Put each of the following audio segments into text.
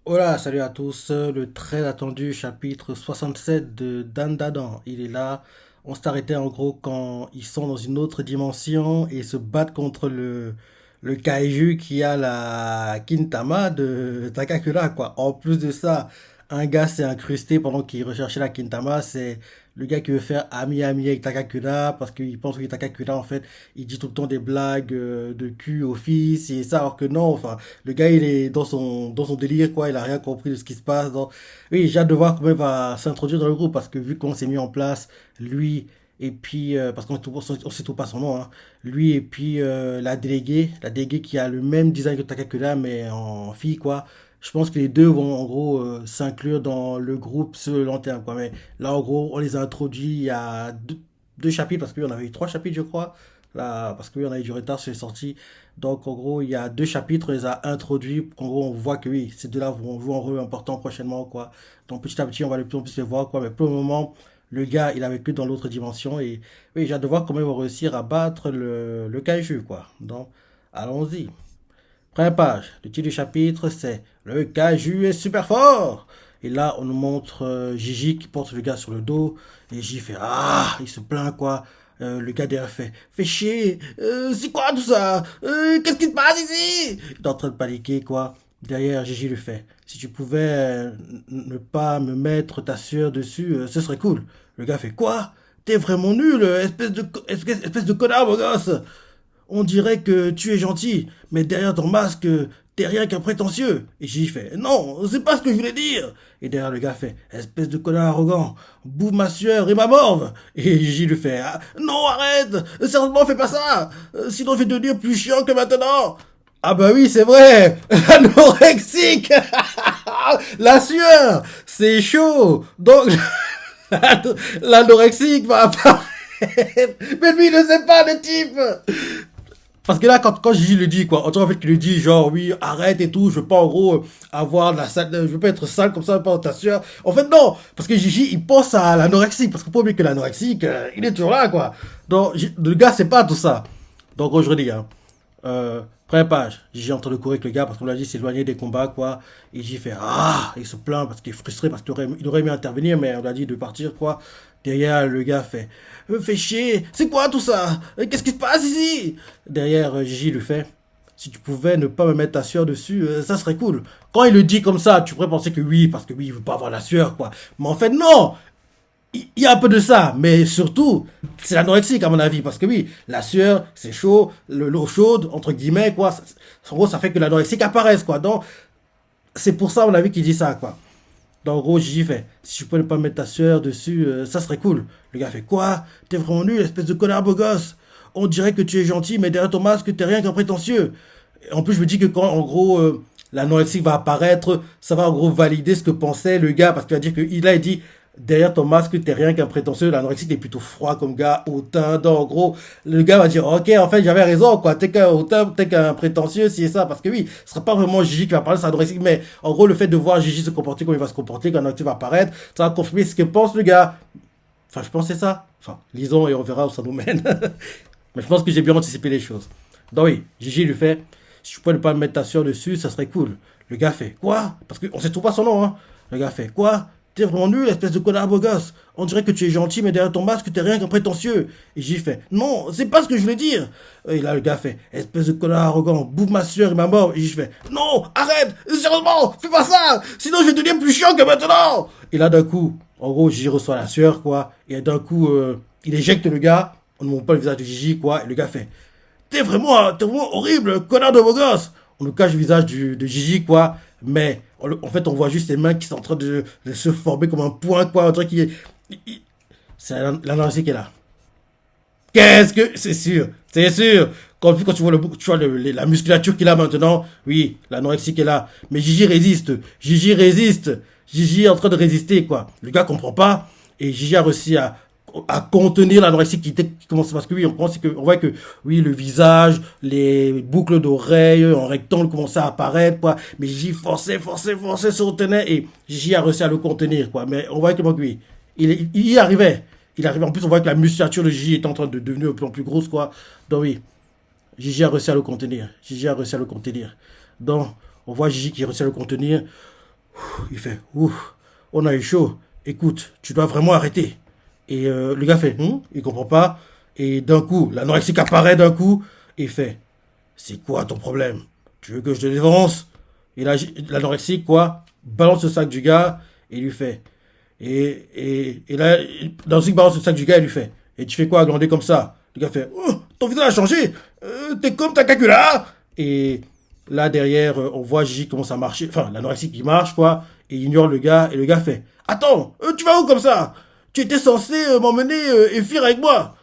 Hola, salut à tous. Le très attendu chapitre 67 de Dan Dadan. Il est là. On s'est arrêté en gros quand ils sont dans une autre dimension et se battent contre le kaiju qui a la Kintama de Takakura, quoi. En plus de ça, un gars s'est incrusté pendant qu'il recherchait la Kintama. C'est le gars qui veut faire ami-ami avec Takakura parce qu'il pense que Takakura, en fait, il dit tout le temps des blagues de cul au fils et ça, alors que non, enfin. Le gars, il est dans son délire, quoi. Il a rien compris de ce qui se passe. Oui, j'ai hâte de voir comment il va s'introduire dans le groupe parce que vu qu'on s'est mis en place, lui, et puis, parce on sait tout pas son nom, hein. Lui, et puis la déléguée qui a le même design que Takakura, mais en fille, quoi. Je pense que les deux vont, en gros, s'inclure dans le groupe sur le long terme, quoi. Mais là, en gros, on les a introduits il y a deux chapitres, parce qu'il y en avait eu trois chapitres, je crois. Là, parce qu'il y en a eu du retard sur les sorties. Donc, en gros, il y a deux chapitres, on les a introduits. En gros, on voit que oui, ces deux-là vont jouer un rôle important prochainement, quoi. Donc, petit à petit, on va de plus en plus les voir, quoi. Mais pour le moment, le gars, il a vécu dans l'autre dimension. Et oui, j'ai hâte de voir comment ils vont réussir à battre le kaiju, quoi. Donc, allons-y. Première page. Le titre du chapitre, c'est Le kaiju est super fort. Et là, on nous montre Gigi qui porte le gars sur le dos. Et Gigi fait Ah, il se plaint, quoi. Le gars derrière fait Fais chier, c'est quoi tout ça? Qu'est-ce qui se passe ici? Il est en train de paniquer, quoi. Derrière, Gigi lui fait Si tu pouvais ne pas me mettre ta sueur dessus, ce serait cool. Le gars fait Quoi? T'es vraiment nul, espèce de connard, mon gosse! On dirait que tu es gentil, mais derrière ton masque, t'es rien qu'un prétentieux. Et j'y fais, non, c'est pas ce que je voulais dire. Et derrière le gars fait, espèce de connard arrogant, bouffe ma sueur et ma morve. Et j'y lui fais, ah, non, arrête, sérieusement, fais pas ça. Sinon, je vais devenir plus chiant que maintenant. Ah bah oui, c'est vrai, anorexique, la sueur, c'est chaud. Donc, l'anorexique va apparaître. Mais lui, il ne sait pas, le type. Parce que là, quand Gigi le dit, quoi, en fait qu'il le dit, genre, oui, arrête et tout, je veux pas, en gros, avoir la sale, je veux pas être sale comme ça, pas ta sueur. En fait, non, parce que Gigi, il pense à l'anorexie, parce qu'on peut oublier que l'anorexie, il est toujours là, quoi. Donc, le gars, c'est pas tout ça. Donc, aujourd'hui, hein, première page, Gigi est en train de courir avec le gars, parce qu'on l'a dit, s'éloigner des combats, quoi. Et Gigi fait, ah, il se plaint parce qu'il est frustré, parce qu'il aurait aimé intervenir, mais on l'a dit de partir, quoi. Derrière, le gars fait, fais chier, c'est quoi tout ça? Qu'est-ce qui se passe ici? Derrière, Gigi lui fait Si tu pouvais ne pas me mettre ta sueur dessus, ça serait cool. Quand il le dit comme ça, tu pourrais penser que oui, parce que oui, il veut pas avoir la sueur, quoi. Mais en fait, non. Il y a un peu de ça, mais surtout, c'est l'anorexique à mon avis, parce que oui, la sueur, c'est chaud, l'eau chaude, entre guillemets, quoi. En gros, ça fait que l'anorexique apparaisse, quoi. Donc, c'est pour ça, à mon avis, qu'il dit ça, quoi. Donc, en gros, Gigi fait Si tu peux ne pas mettre ta sueur dessus, ça serait cool. Le gars fait Quoi? T'es vraiment nul, espèce de connard beau gosse. On dirait que tu es gentil, mais derrière ton masque, t'es rien qu'un prétentieux. Et en plus, je me dis que quand, en gros, l'anorexique va apparaître, ça va en gros valider ce que pensait le gars, parce qu'il va dire qu'il a dit derrière ton masque, t'es rien qu'un prétentieux. L'anorexique est plutôt froid comme gars, hautain. Donc, en gros, le gars va dire Ok, en fait, j'avais raison, quoi. T'es qu'un hautain, t'es qu'un prétentieux, si et ça. Parce que oui, ce sera pas vraiment Gigi qui va parler, c'est l'anorexique, mais en gros, le fait de voir Gigi se comporter comme il va se comporter, quand l'anorexique va apparaître, ça va confirmer ce que pense le gars. Enfin, je pense que c'est ça. Enfin, lisons et on verra où ça nous mène. Mais je pense que j'ai bien anticipé les choses. Donc oui, Gigi lui fait Si tu peux ne pas mettre ta soeur dessus, ça serait cool. Le gars fait Quoi? Parce qu'on sait tout pas son nom, hein. Le gars fait Quoi? T'es vraiment nul, espèce de connard beau gosse. On dirait que tu es gentil, mais derrière ton masque, t'es rien qu'un prétentieux. Et Gigi fait Non, c'est pas ce que je voulais dire. Et là, le gars fait Espèce de connard arrogant, bouffe ma soeur et ma mort. Et Gigi fait Non, arrête, sérieusement, fais pas ça. Sinon, je vais devenir plus chiant que maintenant. Et là, d'un coup, en gros, Gigi reçoit la sueur, quoi. Et d'un coup, il éjecte le gars. On ne montre pas le visage de Gigi, quoi. Et le gars fait T'es vraiment horrible, connard de beau gosse. On nous cache le visage de Gigi, quoi. Mais en fait, on voit juste ses mains qui sont en train de se former comme un point, quoi. Un truc qui est. C'est l'analyse qui est là. Qu'est-ce que. C'est sûr, c'est sûr. Quand tu vois, la musculature qu'il a maintenant, oui, l'anorexie qu'il est là. Mais Gigi résiste. Gigi résiste. Gigi est en train de résister, quoi. Le gars comprend pas. Et Gigi a réussi à contenir l'anorexie qui commence. Parce que oui, on voit que oui, le visage, les boucles d'oreilles en rectangle commençaient à apparaître, quoi. Mais Gigi forçait, se retenait. Et Gigi a réussi à le contenir, quoi. Mais on voit que oui, il y arrivait. Il arrive. En plus, on voit que la musculature de Gigi est en train de devenir de plus en plus grosse, quoi. Donc oui, Gigi a réussi à le contenir. Gigi a réussi à le contenir. Donc, on voit Gigi qui a réussi à le contenir. Il fait, ouf, on a eu chaud. Écoute, tu dois vraiment arrêter. Et le gars fait, il comprend pas. Et d'un coup, l'anorexique apparaît d'un coup. Et il fait, c'est quoi ton problème? Tu veux que je te dévance? Et là, l'anorexique, quoi, balance le sac du gars et lui fait. Et là, l'anorexique balance le sac du gars et lui fait. Et tu fais quoi, glander comme ça? Le gars fait, oh, ton visage a changé. T'es comme ta cacula. Et là, derrière, on voit Gigi commence à marcher. Enfin, l'anorexique qui marche, quoi. Et il ignore le gars. Et le gars fait, attends, tu vas où comme ça? Tu étais censé m'emmener et fuir avec moi.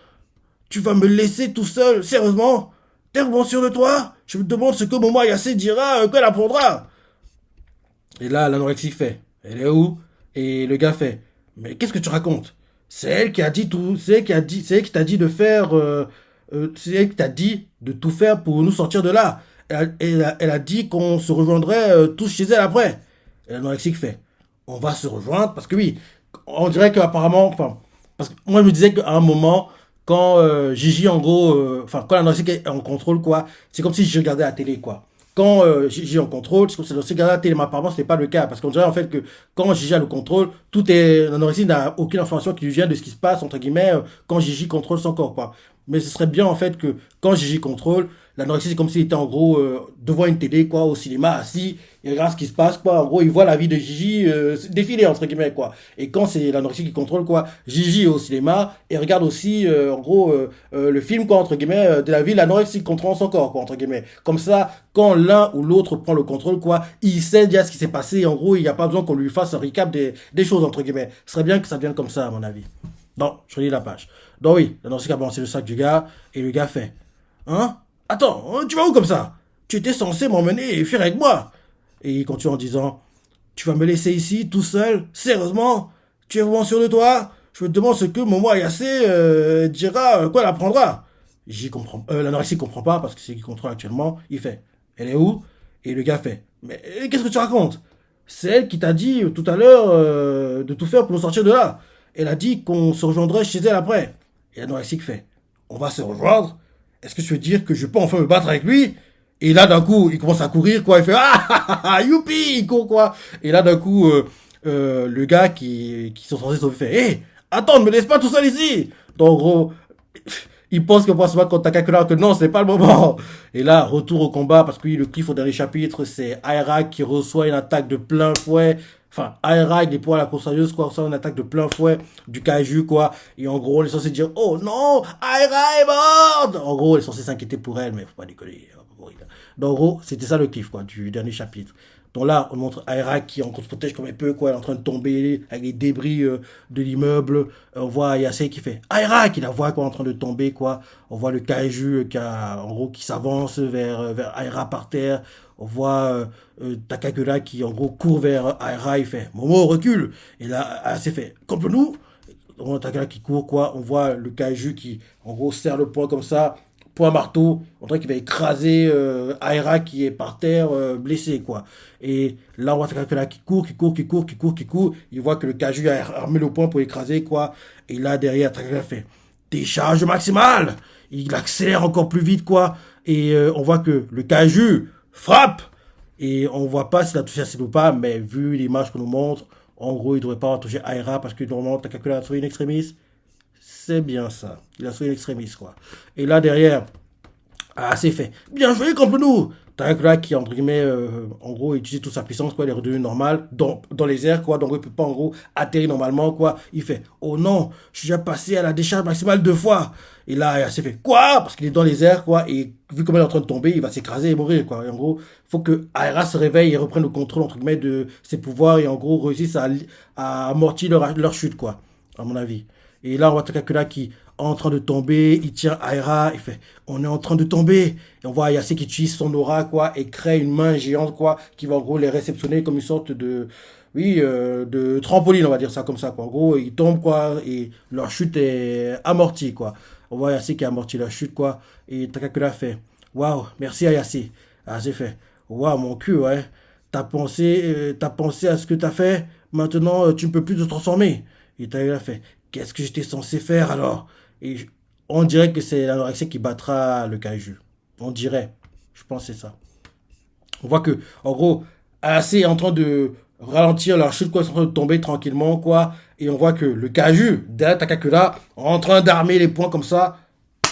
Tu vas me laisser tout seul, sérieusement? T'es vraiment sûr de toi? Je me demande ce que Momo Ayase dira quand elle apprendra. Et là, l'anorexie fait, elle est où? Et le gars fait, mais qu'est-ce que tu racontes? C'est elle qui a dit tout, c'est elle qui t'a dit de faire, c'est elle qui t'a dit de tout faire pour nous sortir de là. Elle a dit qu'on se rejoindrait tous chez elle après. Et l'anorexique fait, on va se rejoindre parce que oui, on dirait qu'apparemment, enfin, parce que moi je me disais qu'à un moment, quand Gigi en gros, enfin quand l'anorexique est en contrôle quoi, c'est comme si je regardais la télé quoi. Quand Gigi est en contrôle, c'est comme si je regardais la télé, mais apparemment ce n'est pas le cas parce qu'on dirait en fait que quand Gigi a le contrôle, tout est, l'anorexique n'a aucune information qui lui vient de ce qui se passe entre guillemets quand Gigi contrôle son corps quoi. Mais ce serait bien en fait que quand Gigi contrôle, l'anorexie c'est comme s'il était en gros devant une télé quoi, au cinéma assis, il regarde ce qui se passe quoi. En gros, il voit la vie de Gigi défiler entre guillemets quoi. Et quand c'est l'anorexie qui contrôle quoi, Gigi est au cinéma et regarde aussi en gros le film quoi entre guillemets de la vie de l'anorexie qui contrôle son corps quoi entre guillemets. Comme ça, quand l'un ou l'autre prend le contrôle quoi, il sait déjà ce qui s'est passé. En gros, il n'y a pas besoin qu'on lui fasse un recap des choses entre guillemets. Ce serait bien que ça devienne comme ça à mon avis. Non, je relis la page. Donc oui, l'anorexie a balancé le sac du gars et le gars fait, hein? Attends, tu vas où comme ça? Tu étais censé m'emmener et fuir avec moi. Et il continue en disant, tu vas me laisser ici, tout seul? Sérieusement? Tu es vraiment sûr de toi? Je me demande ce que Momo Ayase dira, quoi elle apprendra. J'y comprends. L'anorexie comprend pas parce que c'est qui contrôle actuellement. Il fait, elle est où? Et le gars fait, mais qu'est-ce que tu racontes? C'est elle qui t'a dit tout à l'heure de tout faire pour nous sortir de là. Elle a dit qu'on se rejoindrait chez elle après. Et l'anorexique fait, on va se rejoindre? Est-ce que tu veux dire que je peux enfin me battre avec lui? Et là, d'un coup, il commence à courir, quoi. Il fait, youpi, il court, quoi. Et là, d'un coup, le gars qui sont censés sauver fait, hé, attends, ne me laisse pas tout seul ici. Donc, en gros, il pense que pour se battre contre Takakura, que non, c'est pas le moment. Et là, retour au combat, parce que oui, le cliff au dernier chapitre, c'est Aira qui reçoit une attaque de plein fouet. Enfin, Aira, avec les poids à la coursailleuse, quoi, reçoit une attaque de plein fouet du kaiju, quoi. Et en gros, on est censé dire, oh non, Aira est morte! En gros, on est censé s'inquiéter pour elle, mais faut pas déconner. Donc, en gros, c'était ça le cliff, quoi, du dernier chapitre. Donc là, on montre Aira qui en se protège comme elle peut, quoi. Elle est en train de tomber avec les débris de l'immeuble. On voit Yasei qui fait Aira qui la voit, quoi, en train de tomber, quoi. On voit le kaiju en gros, qui s'avance vers Aira par terre. On voit Takakura qui, en gros, court vers Aira. Il fait Momo, recule. Et là, Yasei fait contre nous. On voit Takakura qui court, quoi. On voit le kaiju qui, en gros, serre le poing comme ça point marteau, on dirait qu'il va écraser Aira qui est par terre blessé quoi. Et là on voit Takakura qui court, il voit que le Kaju a armé le poing pour écraser quoi. Et là derrière Takakura fait décharge maximale, il accélère encore plus vite quoi. Et on voit que le Kaju frappe et on voit pas s'il a touché assez ou pas, mais vu l'image qu'on nous montre, en gros il devrait pas avoir touché Aira parce que normalement Takakura a trouvé une extrémiste. C'est bien ça. Il a sauvé l'extrémiste, quoi. Et là, derrière, c'est fait. Bien joué contre nous. Takakura qui, entre guillemets, en gros, utilise toute sa puissance, quoi. Il est redevenu normal dans les airs, quoi. Donc, il peut pas, en gros, atterrir normalement, quoi. Il fait, oh non, je suis déjà passé à la décharge maximale 2 fois. Et là, il s'est fait, quoi? Parce qu'il est dans les airs, quoi. Et vu comment il est en train de tomber, il va s'écraser et mourir, quoi. Et en gros, il faut que Aira se réveille et reprenne le contrôle, entre guillemets, de ses pouvoirs et, en gros, réussisse à amortir leur chute, quoi. À mon avis. Et là, on voit Takakura qui est en train de tomber, il tient Aira, il fait, on est en train de tomber. Et on voit Ayase qui utilise son aura, quoi, et crée une main géante, quoi, qui va en gros les réceptionner comme une sorte de, oui, de trampoline, on va dire ça comme ça, quoi. En gros, ils tombent, quoi, et leur chute est amortie, quoi. On voit Ayase qui a amorti leur chute, quoi, et Takakura fait, waouh, merci Ayase. Ayase fait, waouh, mon cul, ouais. T'as pensé à ce que t'as fait, maintenant tu ne peux plus te transformer. Et Takakura fait, qu'est-ce que j'étais censé faire alors? Et on dirait que c'est l'anorexie qui battra le kaiju. On dirait. Je pense que c'est ça. On voit que, en gros, Ayase est en train de ralentir leur chute, quoi, ils sont en train de tomber tranquillement, quoi. Et on voit que le Kaju, derrière Takakura, en train d'armer les poings comme ça,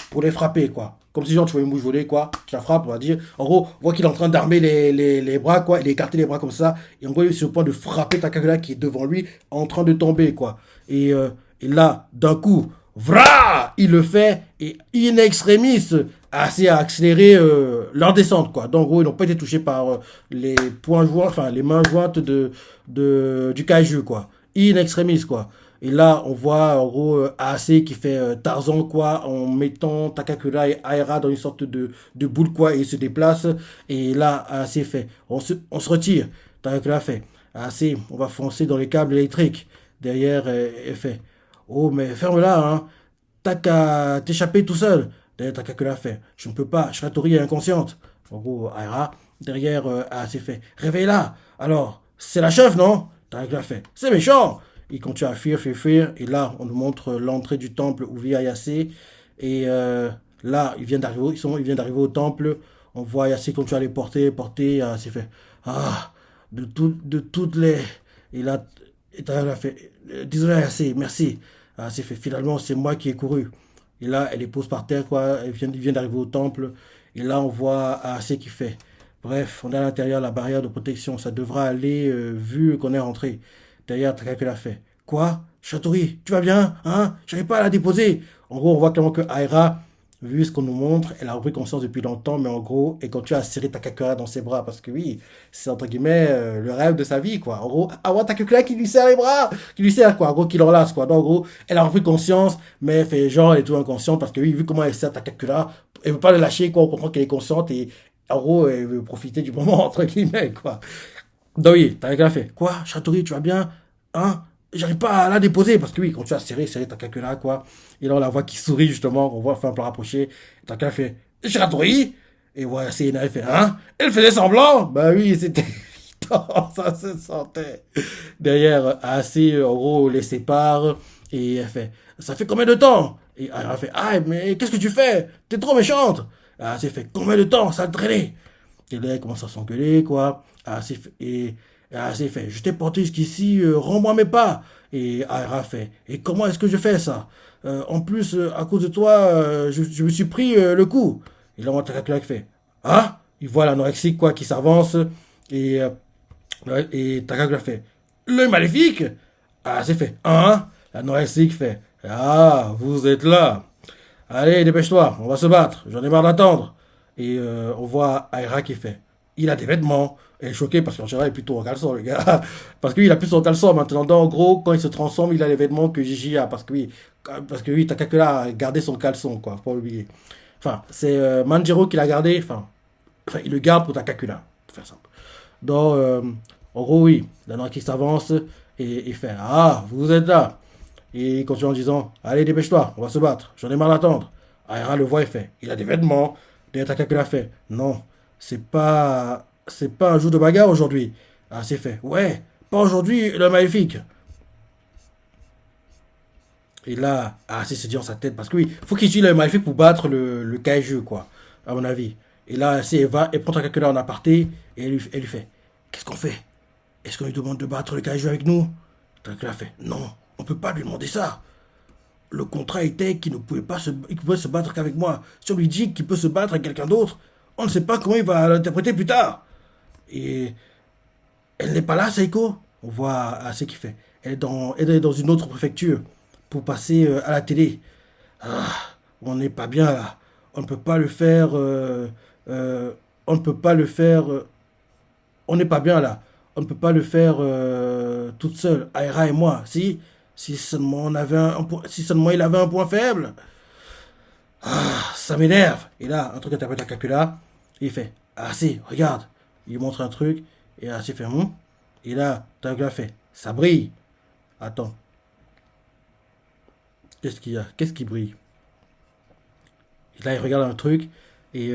pour les frapper, quoi. Comme si genre tu vois une mouche voler, quoi. Tu la frappes, on va dire. En gros, on voit qu'il est en train d'armer les bras, quoi. Il a écarté les bras comme ça. Et en gros, il est sur le point de frapper Takakura qui est devant lui, en train de tomber, quoi. Et là, d'un coup, vra, il le fait. Et in extremis, assez à accélérer leur descente, quoi. Donc, en gros, ils n'ont pas été touchés par les poings joints, enfin, les mains jointes du Kaiju, quoi. In extremis, quoi. Et là, on voit en gros AAC qui fait Tarzan quoi, en mettant Takakura et Aira dans une sorte de boule quoi, et il se déplace. Et là, AAC fait, on se retire. Takakura fait, AAC, on va foncer dans les câbles électriques. Derrière, elle fait, oh mais ferme-la, hein. T'as qu'à t'échapper tout seul. Derrière, Takakura fait, je ne peux pas, Shiratori est inconsciente. En gros, Aira, derrière, AAC fait, réveille-la. Alors, c'est la chef, non? Takakura fait, c'est méchant. Il continue à fuir. Et là, on nous montre l'entrée du temple où vit Ayase. Et là, il vient d'arriver au temple. On voit Ayase continuer à les porter. C'est fait. Ah, de toutes les. Et là, et elle a fait. Désolé, Ayase, merci. C'est fait. Finalement, c'est moi qui ai couru. Et là, elle les pose par terre, quoi. Il vient d'arriver au temple. Et là, on voit Ayase qui fait. Bref, on est à l'intérieur, la barrière de protection. Ça devra aller vu qu'on est rentré. Derrière, Takakura fait. Quoi? Shatori, tu vas bien? Hein? J'arrive pas à la déposer. En gros, on voit clairement que Aira, vu ce qu'on nous montre, elle a repris conscience depuis longtemps, mais en gros, elle continue à serrer Takakura dans ses bras. Parce que oui, c'est entre guillemets le rêve de sa vie, quoi. En gros, avoir Takakura qui lui serre les bras, qui lui serre, quoi. En gros, qui l'enlace, quoi. Donc, en gros, elle a repris conscience, mais elle fait genre, elle est tout inconsciente parce que oui, vu comment elle serre Takakura, elle veut pas le lâcher, quoi. On comprend qu'elle est consciente et en gros, elle veut profiter du moment, entre guillemets, quoi. Donc oui, Takakura fait. Quoi? Shatori, tu vas bien? Hein? J'arrive pas à la déposer parce que oui, quand tu as serré Takakura, quoi. Et là, on la voit qui sourit justement, on voit faire un plan rapproché. Takakura fait Shiratori. Et voilà, c'est énervé, fait hein? Elle faisait semblant? Bah oui, c'était évident, ça se sentait. Derrière, assez, en gros, les sépare. Et elle fait ça fait combien de temps? Et elle fait ah, mais qu'est-ce que tu fais? T'es trop méchante. Ah, c'est fait combien de temps? Ça a traîné. Et là, elle commence à s'engueuler, quoi. Et fait, je t'ai porté jusqu'ici, rends-moi mes pas. Et Aira fait, et comment est-ce que je fais ça? En plus, à cause de toi, je me suis pris le coup. Et là, on Takakura fait, ah? Il voit l'anorexique, quoi, qui s'avance. Et, et Takakura fait, l'œil maléfique? Ah, c'est fait, hein? L'anorexique fait, ah, vous êtes là. Allez, dépêche-toi, on va se battre, j'en ai marre d'attendre. Et on voit Aira qui fait, il a des vêtements. Elle est choquée parce qu'en général, il est plutôt en caleçon, le gars. Parce que lui, il a plus son caleçon maintenant. Donc, en gros, quand il se transforme, il a les vêtements que Gigi a. Parce que oui, Takakura a gardé son caleçon, quoi. Faut pas oublier. Enfin, c'est Manjiro qui l'a gardé. Enfin, il le garde pour Takakura. Pour faire simple. Donc, en gros, oui. La noix qui s'avance et il fait ah, vous êtes là. Et il continue en disant allez, dépêche-toi, on va se battre. J'en ai marre d'attendre. Aira le voit et fait il a des vêtements. Et Takakura fait non, c'est pas un jour de bagarre aujourd'hui. Ah, c'est fait. Ouais, pas aujourd'hui, le maléfique. Et là, ah, c'est se dit dans sa tête, parce que oui, faut qu'il utilise le maléfique pour battre le kaiju, quoi, à mon avis. Et là, c'est elle va, elle prend Takakura en aparté, et elle lui fait, qu'est-ce qu'on fait? Est-ce qu'on lui demande de battre le kaiju avec nous? Takakura fait, non, on peut pas lui demander ça. Le contrat était qu'il ne pouvait pas il pouvait se battre qu'avec moi. Si on lui dit qu'il peut se battre avec quelqu'un d'autre, on ne sait pas comment il va l'interpréter plus tard. Et elle n'est pas là, Seiko. On voit ce qu'il fait. Elle est dans une autre préfecture pour passer à la télé. Ah, on n'est pas bien là. On ne peut pas le faire. On ne peut pas le faire. On n'est pas bien là. On ne peut pas le faire toute seule. Aira et moi. Si seulement si seulement il avait un point faible. Ah, ça m'énerve. Et là, un truc interprète à Kakula. Et il fait ah si, regarde. Il montre un truc. Et là, c'est fait Et là, Takula fait ça brille. Attends. Qu'est-ce qu'il y a? Qu'est-ce qui brille? Et là, il regarde un truc. Et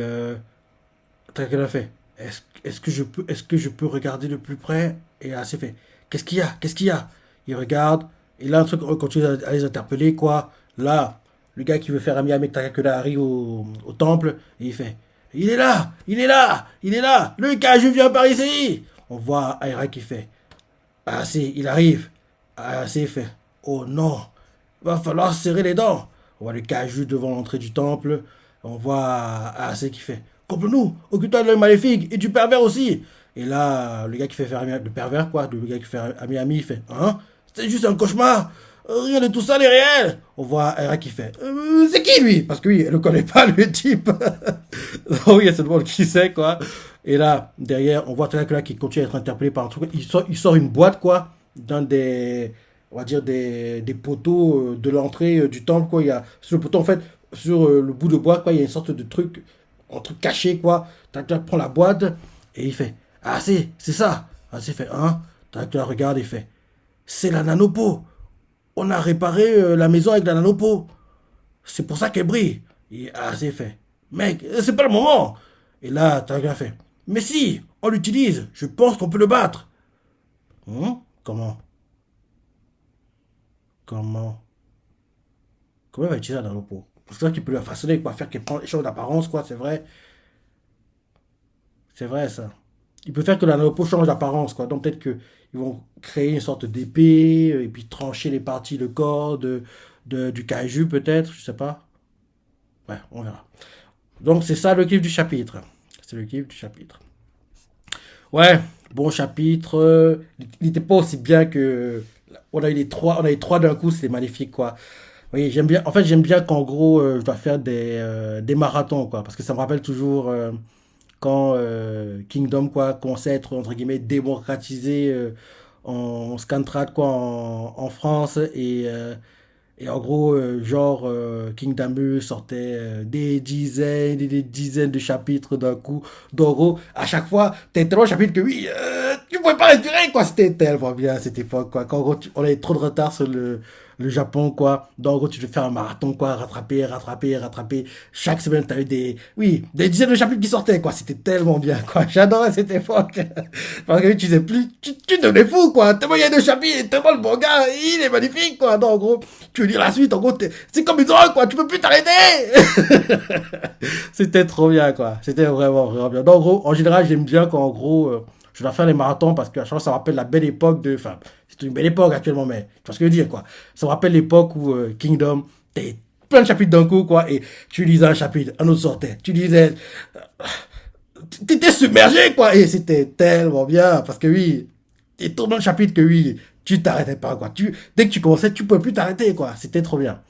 Takula fait est-ce que je peux regarder de plus près? Et là, c'est fait qu'est-ce qu'il y a? Qu'est-ce qu'il y a? Il regarde. Et là, un truc, on continue à les interpeller, quoi. Là, le gars qui veut faire ami avec Takakura arrive au temple. Et il fait il est là! Il est là! Il est là! Le Kaju vient par ici! On voit Aira qui fait Ah si, il arrive. Ah si, il fait. Oh non, va falloir serrer les dents. On voit le caju devant l'entrée du temple. On voit AC qui fait. Coupe-nous, occupe-toi de l'œil maléfique et du pervers aussi. Et là, le gars qui fait faire le pervers, quoi, le gars qui fait ami, il fait. Hein? C'est juste un cauchemar. Rien de tout ça n'est réel. On voit Aira qui fait. C'est qui lui? Parce que oui, elle ne connaît pas le type. Oui, elle se demande qui c'est, quoi. Et là, derrière, on voit Dracula qui continue à être interpellé par un truc. Il sort une boîte, quoi, dans des, on va dire, des poteaux de l'entrée du temple, quoi. Il y a, sur le poteau, en fait, sur le bout de bois, quoi, il y a une sorte de truc, un truc caché, quoi. Dracula prend la boîte et il fait, ah, c'est ça. Ah, c'est fait, hein. Dracula regarde et fait, c'est la nanopo. On a réparé la maison avec la nanopo. C'est pour ça qu'elle brille. Et ah, c'est fait. Mec, c'est pas le moment. Et là, Dracula fait, mais si, on l'utilise. Je pense qu'on peut le battre. Comment? Comment? Comment il va utiliser la nanopo? C'est ça qui peut la façonner, quoi, faire qu'elle prend les choses d'apparence, quoi, c'est vrai. C'est vrai, ça. Il peut faire que la nanopo change d'apparence, quoi. Donc peut-être qu'ils vont créer une sorte d'épée, et puis trancher les parties, le corps du kaiju, peut-être, je sais pas. Ouais, on verra. Donc c'est ça le clip du chapitre. C'est le clip du chapitre. Ouais, bon chapitre. Il n'était pas aussi bien que. On a eu les trois d'un coup, c'est magnifique, quoi. Oui, j'aime bien. En fait, j'aime bien qu'en gros, je dois faire des marathons, quoi. Parce que ça me rappelle toujours quand Kingdom, quoi, commençait à être, entre guillemets, démocratisé en Scantrad, quoi, en France. Et en gros, genre, Kingdom sortait des dizaines de chapitres d'un coup. Donc, en gros, à chaque fois, t'as tellement de chapitres que oui, tu pouvais pas respirer, quoi. C'était tellement bien à cette époque, quoi. Quand, en gros, on avait trop de retard sur le Japon, quoi. Donc, en gros, tu devais faire un marathon, quoi. Rattraper, rattraper, rattraper. Chaque semaine, t'avais des dizaines de chapitres qui sortaient, quoi. C'était tellement bien, quoi. J'adorais cette époque. Parce que tu disais plus, tu devenais fou, quoi. Tellement il y a de chapitres, tellement le manga, il est magnifique, quoi. Donc, en gros, tu veux dire la suite, en gros, c'est comme une drogue, quoi. Tu peux plus t'arrêter. C'était trop bien, quoi. C'était vraiment, vraiment bien. Donc, en gros, en général, j'aime bien quand, en gros, je dois faire les marathons parce que à chaque fois, ça me rappelle la belle époque de. Enfin, c'est une belle époque actuellement, mais tu vois ce que je veux dire, quoi. Ça me rappelle l'époque où Kingdom, t'es plein de chapitres d'un coup, quoi, et tu lisais un chapitre, un autre sortait. Tu lisais. T'étais submergé, quoi, et c'était tellement bien parce que oui, et tout le chapitre que oui, tu t'arrêtais pas, quoi. Dès que tu commençais, tu pouvais plus t'arrêter, quoi. C'était trop bien.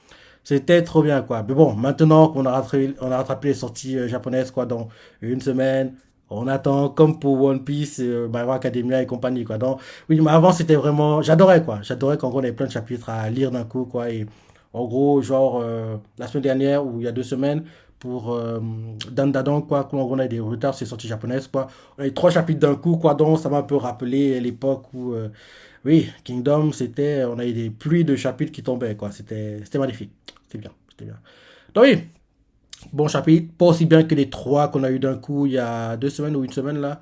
C'était trop bien, quoi. Mais bon, maintenant qu'on a rattrapé les sorties japonaises, quoi, dans une semaine, on attend, comme pour One Piece, My Hero Academia et compagnie, quoi. Donc, oui, mais avant, c'était vraiment, j'adorais, quoi. J'adorais qu'en gros, on avait plein de chapitres à lire d'un coup, quoi. Et en gros, genre, la semaine dernière, ou il y a 2 semaines, pour Dandadan, quoi, quand on a des retards sur les sorties japonaises, quoi. On a eu 3 chapitres d'un coup, quoi. Donc, ça m'a un peu rappelé l'époque où, oui, Kingdom, on a eu des pluies de chapitres qui tombaient, quoi. C'était magnifique. C'était bien, c'était bien. Donc oui, bon chapitre, pas aussi bien que les 3 qu'on a eu d'un coup il y a 2 semaines ou une semaine là.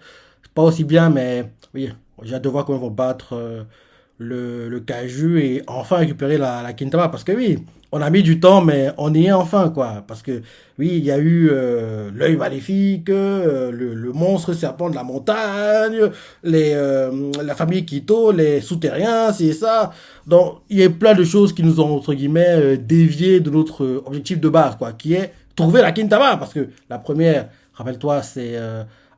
Pas aussi bien, mais oui, j'ai hâte de voir comment ils vont battre le Kaiju et enfin récupérer la Kintama. Parce que oui, on a mis du temps, mais on y est enfin, quoi. Parce que oui, il y a eu l'œil maléfique, le monstre serpent de la montagne, la famille Kito, les souterrains, c'est ça. Donc, il y a plein de choses qui nous ont, entre guillemets, dévié de notre objectif de base, quoi, qui est trouver la Kintama. Parce que la première, rappelle-toi, c'est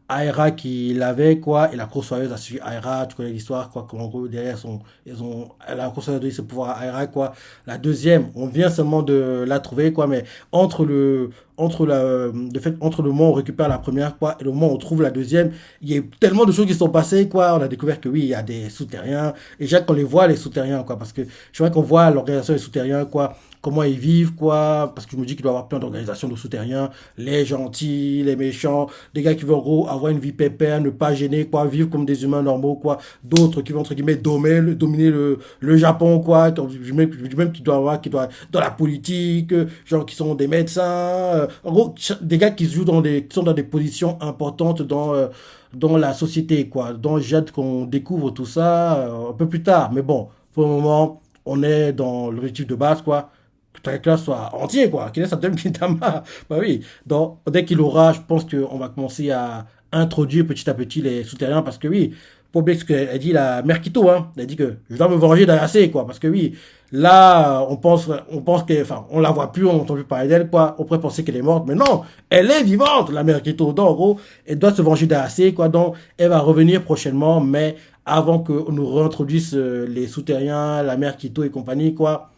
Aira qui l'avait, quoi, et la crossoyeuse a suivi Aira, tu connais l'histoire, quoi, qu'en gros, derrière, la crossoyeuse a donné ses pouvoirs à Aira, quoi. La deuxième, on vient seulement de la trouver, quoi, mais entre le moment où on récupère la première, quoi, et le moment où on trouve la deuxième, il y a tellement de choses qui sont passées, quoi. On a découvert que oui, il y a des souterrains, et j'ai hâte qu'on les voit, les souterrains, quoi, parce que je vois qu'on voit l'organisation des souterrains, quoi, comment ils vivent, quoi, parce que je me dis qu'il doit y avoir plein d'organisations de souterrains, les gentils, les méchants, des gars qui veulent en gros avoir une vie pépère, ne pas gêner, quoi, vivre comme des humains normaux, quoi, d'autres qui vont entre guillemets dominer le Japon, quoi, même qui doit avoir, qui doit dans la politique, genre qui sont des médecins, en gros, des gars qui qui sont dans des positions importantes dans la société, quoi. Donc j'ai hâte qu'on découvre tout ça un peu plus tard, mais bon, pour le moment, on est dans l'objectif de base, quoi, que ta classe soit entier, quoi, qu'il ait sa deuxième Gintama. Bah oui. Donc, dès qu'il aura, je pense qu'on va commencer à introduire petit à petit les souterrains parce que oui, pas oublier ce qu'elle dit, la mère Quito, hein. Elle dit que je dois me venger d'Ayacé, quoi. Parce que oui, là, on pense que, enfin, on la voit plus, on n'entend plus parler d'elle, quoi. On pourrait penser qu'elle est morte, mais non, elle est vivante, la mère Quito. Donc, en gros, elle doit se venger d'Ayacé, quoi. Donc, elle va revenir prochainement, mais avant qu'on nous réintroduise les souterrains, la mère Quito et compagnie, quoi,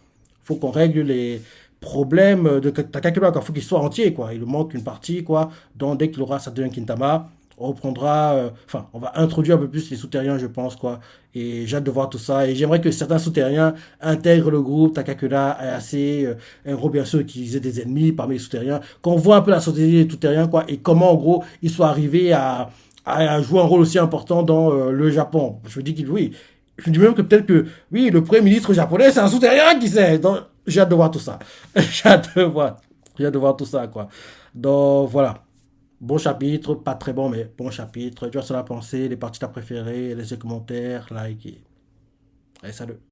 faut qu'on règle les problèmes de Takakura, quoi. Faut qu'il soit entier, quoi. Il lui manque une partie, quoi. Donc, dès qu'il aura sa deuxième Kintama, on reprendra, enfin, on va introduire un peu plus les souterrains, je pense, quoi. Et j'ai hâte de voir tout ça. Et j'aimerais que certains souterrains intègrent le groupe, Takakura, Ayase, un gros, bien sûr, qu'ils aient des ennemis parmi les souterrains. Qu'on voit un peu la société des souterrains, quoi. Et comment, en gros, ils sont arrivés à jouer un rôle aussi important dans le Japon. Je me dis qu'il, oui. Je me dis même que peut-être que, oui, le premier ministre japonais, c'est un souterrain qui sait. Donc, j'ai hâte de voir tout ça. j'ai hâte de voir. J'ai hâte de voir tout ça, quoi. Donc, voilà. Bon chapitre, pas très bon, mais bon chapitre. Tu as cela à penser, les parties t'as préférées, laissez commentaires, like. Et... Allez, salut.